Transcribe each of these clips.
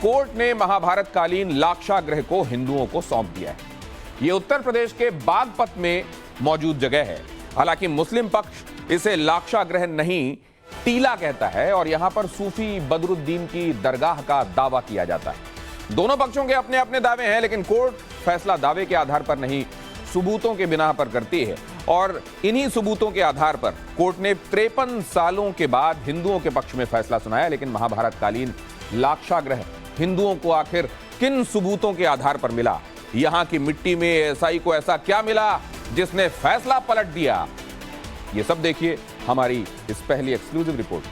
Court ने महाभारतकालीन लाक्षागृह को हिंदुओं को सौंप दिया है। यह उत्तर प्रदेश के बागपत में मौजूद जगह है। हालांकि मुस्लिम पक्ष इसे लाक्षागृह नहीं, टीला कहता है और यहां पर सूफी बदरुद्दीन की दरगाह का दावा किया जाता है। दोनों पक्षों के अपने अपने दावे हैं, लेकिन कोर्ट फैसला दावे के आधार पर नहीं, सबूतों के बिना पर करती है। और इन्हीं सबूतों के आधार पर कोर्ट ने 53 सालों के बाद हिंदुओं के पक्ष में फैसला सुनाया। लेकिन महाभारतकालीन लाक्षागृह हिंदुओं को आखिर किन सबूतों के आधार पर मिला? यहां की मिट्टी में एएसआई को ऐसा क्या मिला जिसने फैसला पलट दिया? ये सब देखिए हमारी इस पहली एक्सक्लूसिव रिपोर्ट।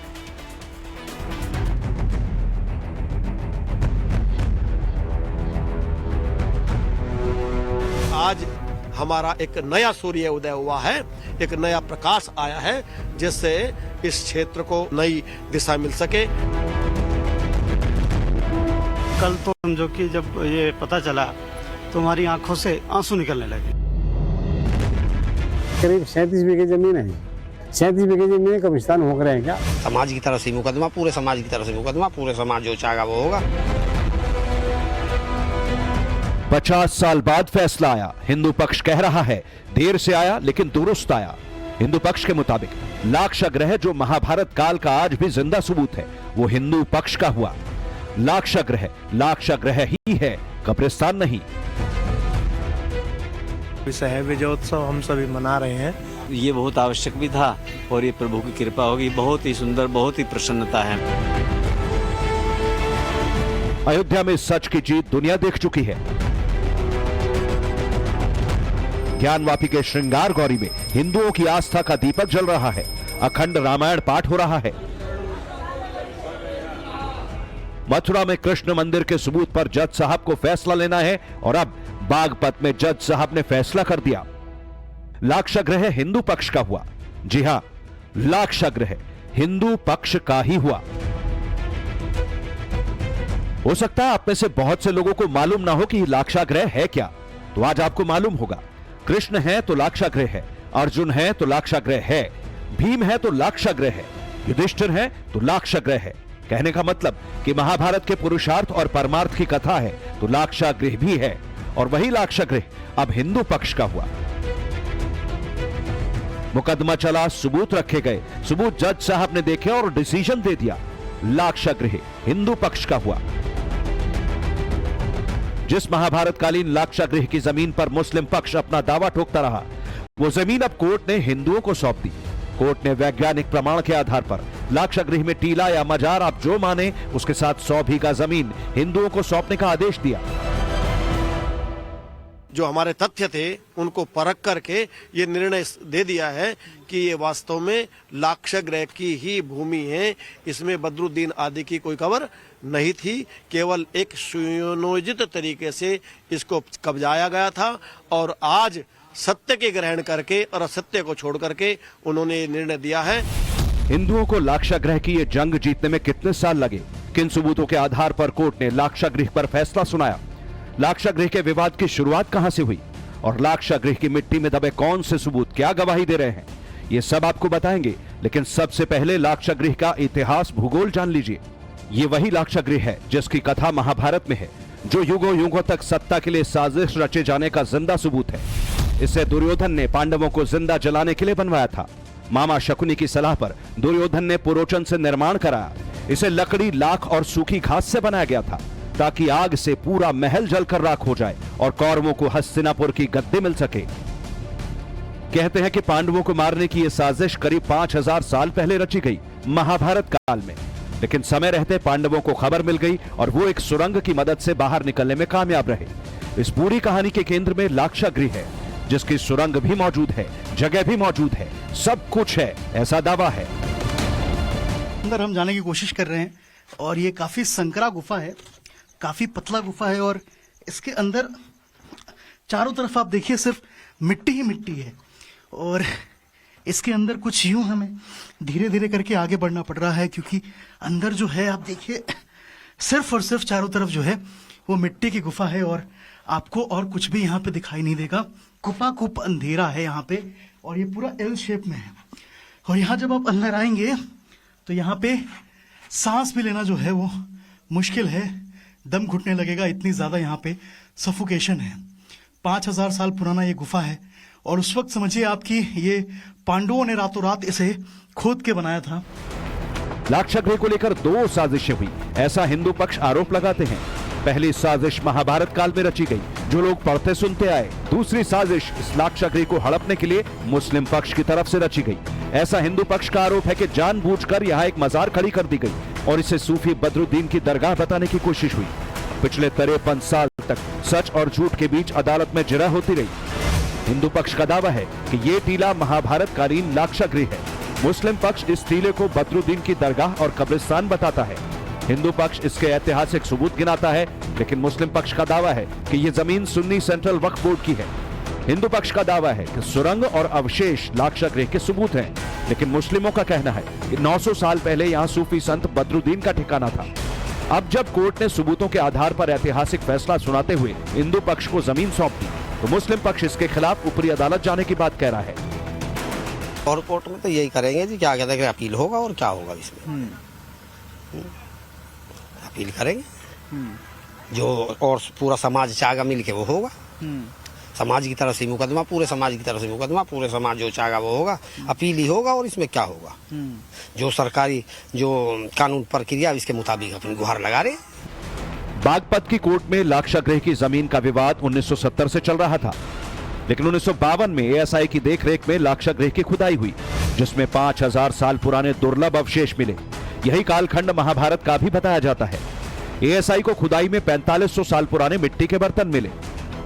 आज हमारा एक नया सूर्य उदय हुआ है, एक नया प्रकाश आया है, जिससे इस क्षेत्र को नई दिशा मिल सके। कल तो समझो कि जब ये पता चला तो हमारी आंखों से आंसू निकलने लगे। करीब 37 बीघे जमीन है। 37 बीघे जमीन कब्रिस्तान हो रहे हैं क्या? समाज की तरफ से मुकदमा, पूरे समाज की तरफ से मुकदमा, पूरे समाज जो चाहेगा वो होगा। 50 साल बाद फैसला आया। हिंदू पक्ष कह रहा है देर से आया लेकिन दुरुस्त आया। हिंदू पक्ष के मुताबिक लाक्षागृह जो महाभारत काल का आज भी जिंदा सबूत है, वो हिंदू पक्ष का हुआ। लाक्षागृह ही है, कब्रिस्तान नहीं। विजय विजयोत्सव हम सभी मना रहे हैं। ये बहुत आवश्यक भी था और ये प्रभु की कृपा होगी। बहुत ही सुंदर, बहुत ही प्रसन्नता है। अयोध्या में सच की जीत दुनिया देख चुकी है। ज्ञानवापी के श्रृंगार गौरी में हिंदुओं की आस्था का दीपक जल रहा है। अखंड रामायण पाठ हो रहा है। मथुरा में कृष्ण मंदिर के सबूत पर जज साहब को फैसला लेना है और अब बागपत में जज साहब ने फैसला कर दिया। लाक्षागृह हिंदू पक्ष का हुआ। जी हां, लाक्षागृह हिंदू पक्ष का ही हुआ। हो सकता है आप में से बहुत से लोगों को मालूम ना हो कि लाक्षागृह है क्या, तो आज आपको मालूम होगा। कृष्ण है तो लाक्षागृह है, अर्जुन है तो लाक्षागृह है, भीम है तो लाक्षागृह है, युधिष्ठिर है तो लाक्षागृह है। कहने का मतलब कि महाभारत के पुरुषार्थ और परमार्थ की कथा है तो लाक्षागृह भी है, और वही लाक्षागृह अब हिंदू पक्ष का हुआ। मुकदमा चला, सबूत रखे गए, सबूत जज साहब ने देखे और डिसीजन दे दिया। लाक्षागृह हिंदू पक्ष का हुआ। जिस महाभारतकालीन लाक्षागृह की जमीन पर मुस्लिम पक्ष अपना दावा ठोकता रहा, वो जमीन अब कोर्ट ने हिंदुओं को सौंप दी। कोर्ट ने वैज्ञानिक प्रमाण के आधार पर लाक्षागृह में टीला या मजार, आप जो माने, उसके साथ 100 बीघा जमीन हिंदुओं को सौंपने का आदेश दिया। जो हमारे तथ्य थे उनको परख करके ये निर्णय दे दिया है कि ये वास्तव में लाक्षागृह की ही भूमि है। इसमें बदरुद्दीन आदि की कोई खबर नहीं थी। केवल एक सुनियोजित तरीके से इसको कब्जाया गया था और आज सत्य के ग्रहण करके और असत्य को छोड़ करके उन्होंने निर्णय दिया है। हिंदुओं को लाक्षागृह की ये जंग जीतने में कितने साल लगे? किन सबूतों के आधार पर कोर्ट ने लाक्षागृह पर फैसला सुनाया? लाक्षागृह के विवाद की शुरुआत कहां से हुई और लाक्षागृह की मिट्टी में दबे कौन से सबूत क्या गवाही दे रहे हैं? ये सब आपको बताएंगे, लेकिन सबसे पहले लाक्षागृह का इतिहास, भूगोल जान लीजिए। ये वही लाक्षागृह है जिसकी कथा महाभारत में है, जो युगों युगों तक सत्ता के लिए साजिश रचे जाने का जिंदा सबूत है। इसे दुर्योधन ने पांडवों को जिंदा जलाने के लिए बनवाया था। मामा शकुनी की सलाह पर दुर्योधन ने पुरोचन से निर्माण कराया। इसे लकड़ी, लाख और सूखी घास से बनाया गया था ताकि आग से पूरा महल जलकर राख हो जाए और कौरवों को हस्तिनापुर की गद्दी मिल सके। कहते हैं कि पांडवों को मारने की यह साजिश करीब 5000 साल पहले रची गई, महाभारत काल में। लेकिन समय रहते पांडवों को खबर मिल गई और वो एक सुरंग की मदद से बाहर निकलने में कामयाब रहे। इस पूरी कहानी के केंद्र में लाक्षागृह है, जिसकी सुरंग भी मौजूद है, जगह भी मौजूद है, सब कुछ है, ऐसा दावा है। अंदर हम जाने की कोशिश कर रहे हैं और ये काफी संकरा गुफा है, काफी पतला गुफा है और इसके अंदर चारों तरफ आप देखिए सिर्फ मिट्टी ही मिट्टी है। और इसके अंदर कुछ यूं हमें धीरे धीरे करके आगे बढ़ना पड़ रहा है, क्योंकि अंदर जो है आप देखिए सिर्फ और सिर्फ चारों तरफ जो है वो मिट्टी की गुफा है और आपको और कुछ भी यहाँ पे दिखाई नहीं देगा। गुफा खूब अंधेरा है यहाँ पे और ये पूरा एल शेप में है। और यहाँ जब आप अंदर आएंगे तो यहाँ पे सांस भी लेना जो है वो मुश्किल है। दम घुटने लगेगा, इतनी ज्यादा यहाँ पे सफोकेशन है। 5000 साल पुराना ये गुफा है और उस वक्त समझिए आपकी ये पांडवों ने रातों रात इसे खोद के बनाया था। लाक्षागृह को लेकर 2 साजिशें हुई, ऐसा हिंदू पक्ष आरोप लगाते हैं। पहली साजिश महाभारत काल में रची गई, जो लोग पढ़ते सुनते आए। दूसरी साजिश इस लाक्षागृह को हड़पने के लिए मुस्लिम पक्ष की तरफ से रची गई। ऐसा हिंदू पक्ष का आरोप है कि जानबूझकर यहाँ एक मजार खड़ी कर दी गई और इसे सूफी बदरुद्दीन की दरगाह बताने की कोशिश हुई। पिछले 53 साल तक सच और झूठ के बीच अदालत में जिरह होती रही। हिंदू पक्ष का दावा है कि ये टीला महाभारत कालीन लाक्षागृह है। मुस्लिम पक्ष इस टीले को बदरुद्दीन की दरगाह और कब्रिस्तान बताता है। हिंदू पक्ष इसके ऐतिहासिक सबूत गिनाता है, लेकिन मुस्लिम पक्ष का दावा है कि ये जमीन सुन्नी सेंट्रल वक्फ बोर्ड की है। हिंदू पक्ष का दावा है कि सुरंग और अवशेष लाक्षागृह के सबूत हैं, लेकिन मुस्लिमों का कहना है कि 900 साल पहले यहाँ सूफी संत बदरुद्दीन का ठिकाना था। अब जब कोर्ट ने सबूतों के आधार पर ऐतिहासिक फैसला सुनाते हुए हिंदू पक्ष को जमीन सौंप दी, तो मुस्लिम पक्ष इसके खिलाफ ऊपरी अदालत जाने की बात कह रहा है। और कोर्ट में तो यही करेंगे जी, क्या कहते हैं, अपील होगा और क्या होगा इसमें। अपील करेंगे जो, और पूरा समाज चाहेगा मिल के वो होगा। समाज की तरफ से मुकदमा, पूरे समाज की तरफ से मुकदमा, पूरे समाज जो चाहेगा वो होगा। अपील ही होगा और इसमें क्या होगा, जो सरकारी जो कानून प्रक्रिया इसके मुताबिक अपनी गुहार लगा रहे। बागपत की कोर्ट में लाक्षागृह की जमीन का विवाद 1970 से चल रहा था, लेकिन 1952 में एएसआई की देखरेख में लाक्षागृह की खुदाई हुई, जिसमें 5000 साल पुराने दुर्लभ अवशेष मिले। यही कालखंड महाभारत का भी बताया जाता है। एएसआई को खुदाई में 4500 साल पुराने मिट्टी के बर्तन मिले।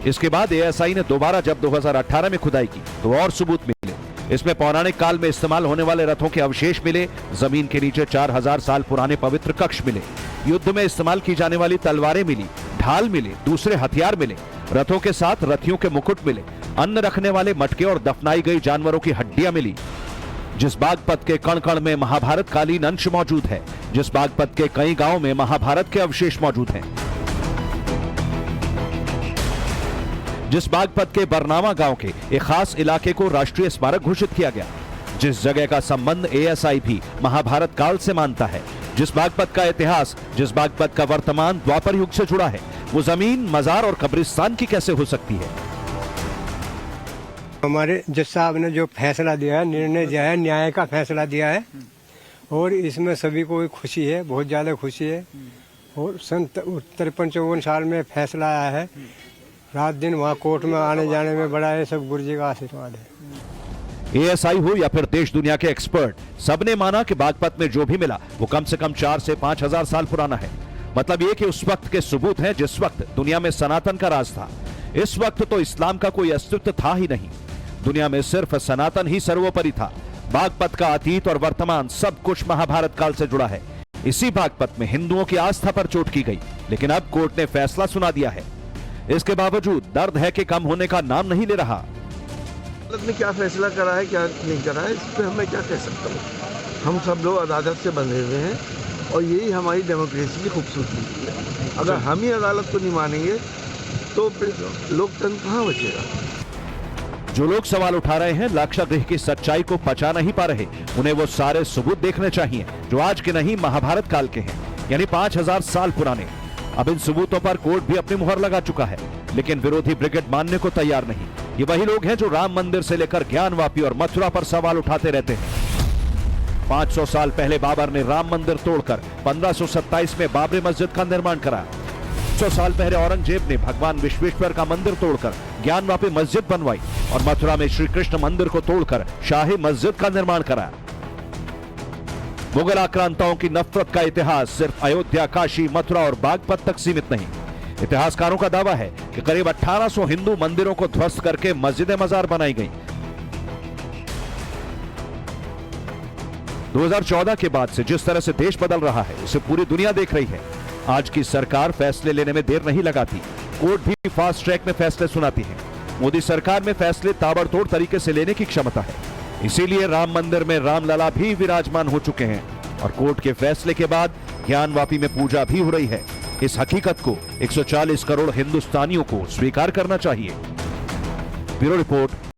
इसके बाद एएसआई ने दोबारा जब 2018 में खुदाई की तो और सबूत मिले। इसमें पौराणिक काल में इस्तेमाल होने वाले रथों के अवशेष मिले। जमीन के नीचे 4000 साल पुराने पवित्र कक्ष मिले। युद्ध में इस्तेमाल की जाने वाली तलवारें मिली, ढाल मिले, दूसरे हथियार मिले। रथों के साथ रथियों के मुकुट मिले। अन्न रखने वाले मटके और दफनाई गई जानवरों की हड्डियां मिली। जिस बागपत के कण कण में महाभारत कालीन अंश मौजूद है, जिस बागपत के कई गांवों में महाभारत के अवशेष मौजूद हैं, जिस बागपत के बरनावा गांव के एक खास इलाके को राष्ट्रीय स्मारक घोषित किया गया, जिस जगह का संबंध एएसआई भी महाभारत काल से मानता है, जिस बागपत का इतिहास, जिस बागपत का वर्तमान द्वापर युग से जुड़ा है, वो जमीन मजार और कब्रिस्तान की कैसे हो सकती है। हमारे जज साहब ने जो फैसला दिया है, निर्णय दिया है, न्याय का फैसला दिया है और इसमें सभी को खुशी है, बहुत ज़्यादा खुशी है। और सन 53-54 साल में फैसला आया है। रात दिन वहाँ कोर्ट में आने जाने में बड़ा है, सब गुरु जी का आशीर्वाद है। एएसआई हो या फिर देश दुनिया के एक्सपर्ट, सबने माना कि बागपत में जो भी मिला वो कम से कम 4 से 5000 साल पुराना है। मतलब ये कि उस वक्त के सबूत हैं जिस वक्त दुनिया में सनातन का राज था। इस वक्त तो इस्लाम का कोई अस्तित्व था ही नहीं। दुनिया में सिर्फ सनातन ही सर्वोपरि था। बागपत का अतीत और वर्तमान सब कुछ महाभारत काल से जुड़ा है। इसी बागपत में हिंदुओं की आस्था पर चोट की गई, लेकिन अब कोर्ट ने फैसला सुना दिया है। इसके बावजूद दर्द है कि कम होने का नाम नहीं ले रहा। अदालत ने क्या फैसला करा है, क्या नहीं करा है, इस पर मैं क्या कह सकता हूँ। हम सब लोग अदालत से बंधे हुए हैं और यही हमारी डेमोक्रेसी की खूबसूरती है। अगर हम ही अदालत को नहीं मानेंगे तो फिर लोकतंत्र कहाँ बचेगा। जो लोग सवाल उठा रहे हैं, लाक्षागृह की सच्चाई को पचा नहीं पा रहे, उन्हें वो सारे सबूत देखने चाहिए जो आज के नहीं महाभारत काल के हैं, यानी 5000 साल पुराने। अब इन सबूतों पर कोर्ट भी अपनी मुहर लगा चुका है, लेकिन विरोधी ब्रिगेड मानने को तैयार नहीं। ये वही लोग हैं जो राम मंदिर से लेकर ज्ञानवापी और मथुरा पर सवाल उठाते रहते हैं। 500 साल पहले बाबर ने राम मंदिर तोड़कर 1527 में बाबरी मस्जिद का निर्माण कराया। 100 साल पहले औरंगजेब ने भगवान विश्वेश्वर का मंदिर तोड़कर ज्ञानवापी मस्जिद बनवाई और मथुरा में श्री कृष्ण मंदिर को तोड़कर शाही मस्जिद का निर्माण कराया। मुगल आक्रांताओं की नफरत का इतिहास सिर्फ अयोध्या, काशी, मथुरा और बागपत तक सीमित नहीं। इतिहासकारों का दावा है कि करीब 1800 हिंदू मंदिरों को ध्वस्त करके मस्जिदें मजार बनाई गई। 2014 के बाद से जिस तरह से देश बदल रहा है, उसे पूरी दुनिया देख रही है। आज की सरकार फैसले लेने में देर नहीं लगाती। कोर्ट भी फास्ट ट्रैक में फैसले सुनाती है। मोदी सरकार में फैसले ताबड़तोड़ तरीके से लेने की क्षमता है। इसीलिए राम मंदिर में रामलला भी विराजमान हो चुके हैं और कोर्ट के फैसले के बाद ज्ञानवापी में पूजा भी हो रही है। इस हकीकत को 140 करोड़ हिंदुस्तानियों को स्वीकार करना चाहिए। Bureau report.